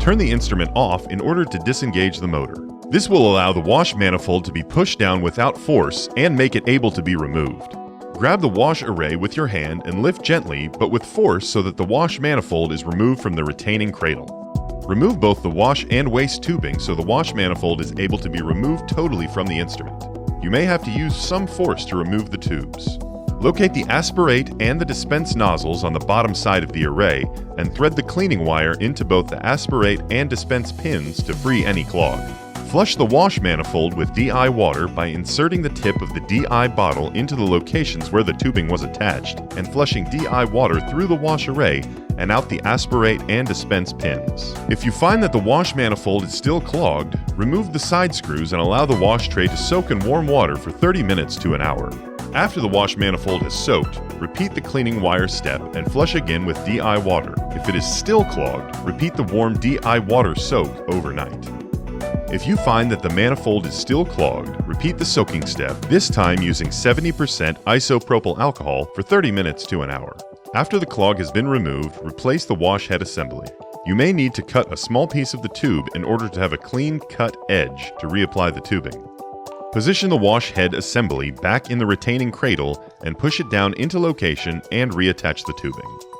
Turn the instrument off in order to disengage the motor. This will allow the wash manifold to be pushed down without force and make it able to be removed. Grab the wash array with your hand and lift gently but with force so that the wash manifold is removed from the retaining cradle. Remove both the wash and waste tubing so the wash manifold is able to be removed totally from the instrument. You may have to use some force to remove the tubes. Locate the aspirate and the dispense nozzles on the bottom side of the array and thread the cleaning wire into both the aspirate and dispense pins to free any clog. Flush the wash manifold with DI water by inserting the tip of the DI bottle into the locations where the tubing was attached and flushing DI water through the wash array and out the aspirate and dispense pins. If you find that the wash manifold is still clogged, remove the side screws and allow the wash tray to soak in warm water for 30 minutes to an hour. After the wash manifold has soaked, repeat the cleaning wire step and flush again with DI water. If it is still clogged, repeat the warm DI water soak overnight. If you find that the manifold is still clogged, repeat the soaking step, this time using 70% isopropyl alcohol for 30 minutes to an hour. After the clog has been removed, replace the wash head assembly. You may need to cut a small piece of the tube in order to have a clean cut edge to reapply the tubing. Position the wash head assembly back in the retaining cradle and push it down into location and reattach the tubing.